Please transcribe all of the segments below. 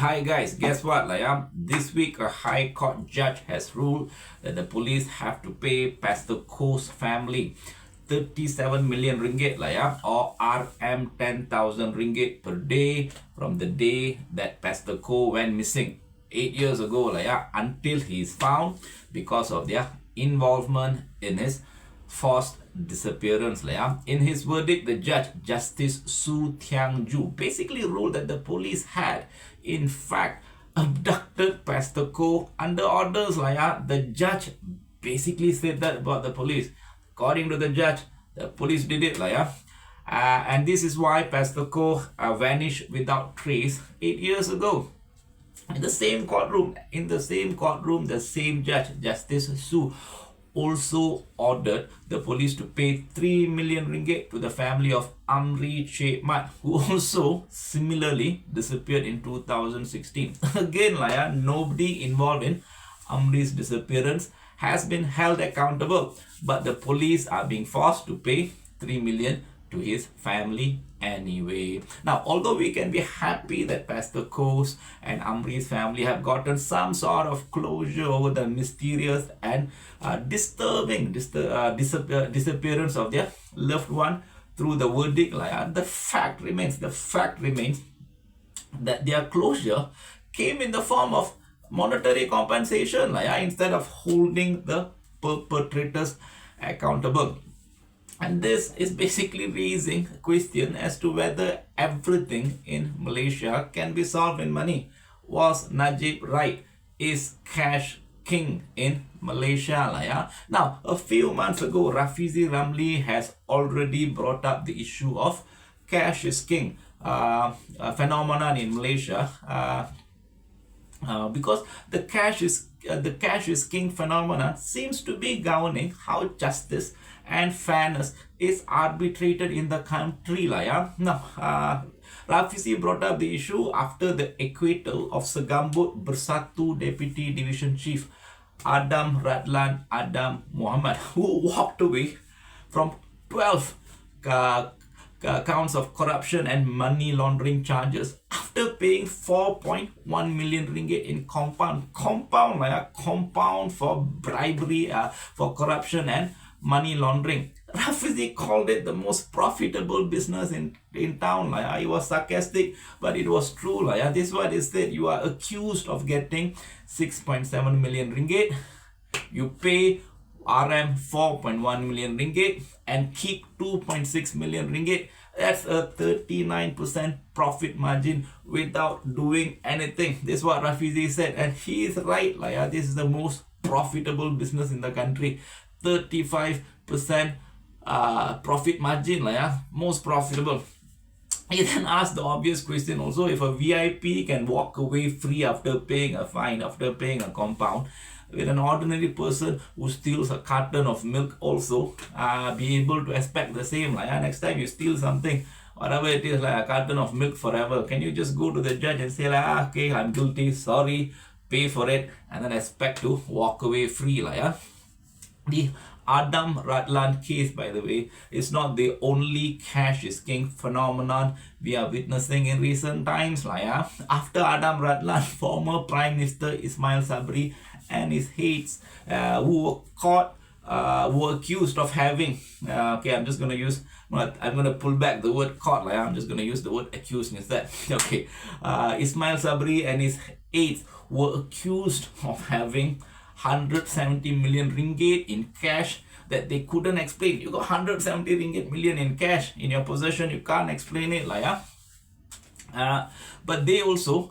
Hi guys, guess what? This week a High Court judge has ruled that the police have to pay Pastor Koh's family 37 million ringgit or RM 10,000 ringgit per day from the day that Pastor Koh went missing 8 years ago until he is found because of their involvement in his forced disappearance. In his verdict, the judge, Justice Su Tiang Ju, basically ruled that the police had, in fact, abducted Pastor Koh under orders. The judge basically said that about the police. According to the judge, the police did it. And this is why Pastor Koh vanished without trace 8 years ago. In the same courtroom, the same judge, Justice Su, also ordered the police to pay 3 million ringgit to the family of Amri Che Mat, who also similarly disappeared in 2016. Again, nobody involved in Amri's disappearance has been held accountable, but the police are being forced to pay 3 million to his family anyway. Now, although we can be happy that Pastor Koh's and Amri's family have gotten some sort of closure over the mysterious and disturbing disappearance of their loved one through the verdict, the fact remains that their closure came in the form of monetary compensation instead of holding the perpetrators accountable. And this is basically raising a question as to whether everything in Malaysia can be solved in money. Was Najib right? Is cash king in Malaysia? Now, a few months ago, Rafizi Ramli has already brought up the issue of cash is king phenomenon in Malaysia. Because the cash is king phenomenon seems to be governing how justice and fairness is arbitrated in the country. Now, Rafizi brought up the issue after the acquittal of Segambut Bersatu Deputy Division Chief Adam Radlan Adam Muhammad, who walked away from 12 counts of corruption and money laundering charges after paying 4.1 million ringgit in compound for bribery, for corruption and money laundering. Rafizi called it the most profitable business in town. He was sarcastic, but it was true. This is what he said. You are accused of getting 6.7 million ringgit. You pay RM 4.1 million ringgit and keep 2.6 million ringgit. That's a 39% profit margin without doing anything. This is what Rafizi said, and he is right. This is the most profitable business in the country. 35% profit margin, most profitable. He then asked the obvious question also, if a VIP can walk away free after paying a fine, after paying a compound, will an ordinary person who steals a carton of milk also be able to expect the same? Next time you steal something, whatever it is, like a carton of milk forever, can you just go to the judge and say okay, I'm guilty, sorry, pay for it, and then expect to walk away free? The Adam Radlan case, by the way, is not the only cash is king phenomenon we are witnessing in recent times. After Adam Radlan, former Prime Minister Ismail Sabri and his aides who were caught, were accused of having, I'm going to pull back the word caught, I'm just going to use the word accused instead. Ismail Sabri and his aides were accused of having 170 million ringgit in cash that they couldn't explain. You got 170 million in cash in your possession, you can't explain it. But they also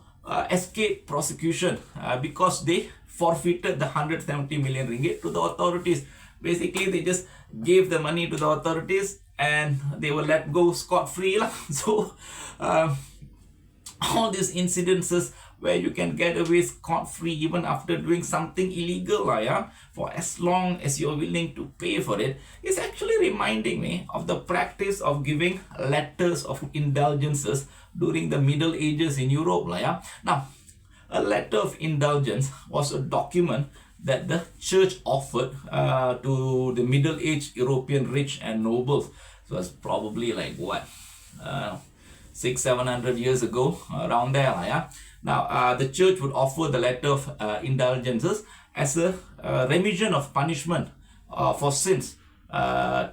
escaped prosecution because they forfeited the 170 million ringgit to the authorities. Basically, they just gave the money to the authorities and they were let go scot-free. So, all these incidences where you can get away scot-free even after doing something illegal, for as long as you're willing to pay for it, is actually reminding me of the practice of giving letters of indulgences during the Middle Ages in Europe. Now, a letter of indulgence was a document that the church offered to the middle-aged European rich and nobles. So it's probably 600-700 years ago, around there. Now, the church would offer the letter of indulgences as a remission of punishment for sins,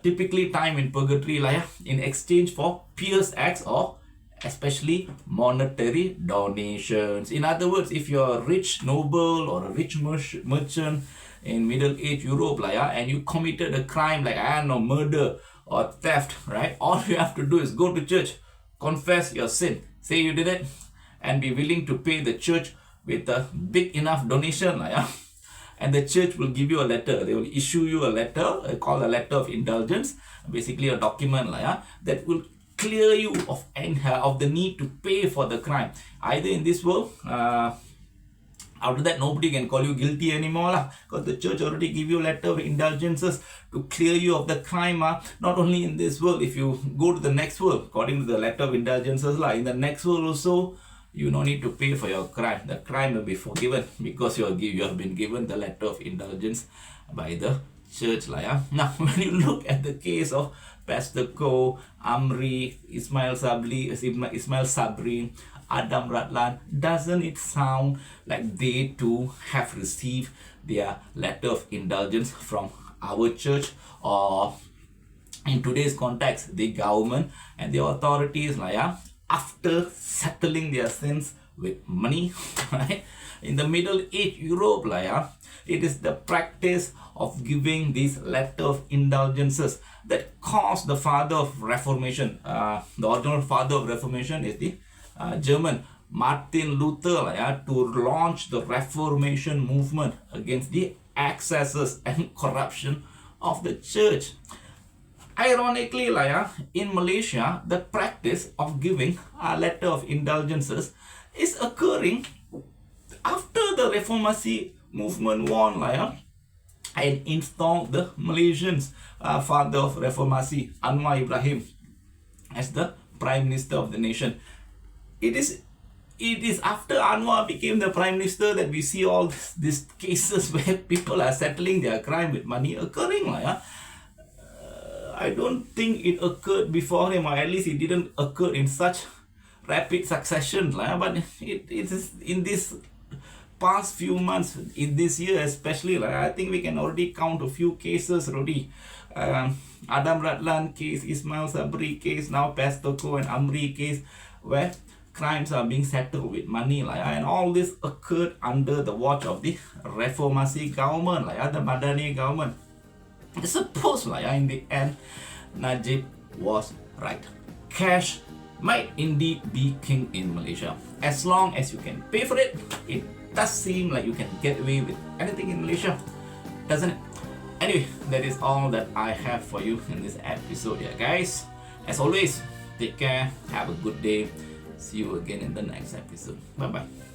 typically time in purgatory in exchange for pious acts or especially monetary donations. In other words, if you're a rich noble or a rich merchant in Middle Age Europe and you committed a crime like, I don't know, murder or theft, right? All you have to do is go to church, confess your sin, say you did it, and be willing to pay the church with a big enough donation, and the church will give you a letter. They will issue you a letter called a letter of indulgence, basically a document that will clear you of the need to pay for the crime, either in this world. After that, nobody can call you guilty anymore because the church already give you a letter of indulgences to clear you of the crime. Not only in this world, if you go to the next world, according to the letter of indulgences, in the next world also, you no need to pay for your crime. The crime will be forgiven because you have been given the letter of indulgence by the church. Now, when you look at the case of Pastor Koh, Amri, Ismail Sabri, Adam Ratlan, doesn't it sound like they too have received their letter of indulgence from our church, or in today's context, the government and the authorities, after settling their sins with money, right? In the Middle Age Europe, it is the practice of giving these letter of indulgences that caused the father of Reformation. The original father of Reformation is the German Martin Luther to launch the Reformation movement against the excesses and corruption of the church. Ironically, in Malaysia, the practice of giving a letter of indulgences is occurring after the reformasi movement won and installed the Malaysians father of reformasi, Anwar Ibrahim, as the Prime Minister of the nation. It is after Anwar became the Prime Minister that we see all these cases where people are settling their crime with money occurring. I don't think it occurred before him, or at least it didn't occur in such rapid succession. But it is in this past few months, in this year especially, I think we can already count a few cases already. Adam Ratlan case, Ismail Sabri case, now Pastor Koh and Amri case, where crimes are being settled with money, and all this occurred under the watch of the reformasi government, the Madani government. I suppose in the end, Najib was right. Cash might indeed be king in Malaysia. As long as you can pay for it, it does seem like you can get away with anything in Malaysia, doesn't it? Anyway, that is all that I have for you in this episode here, guys. As always, take care, have a good day. See you again in the next episode. Bye-bye.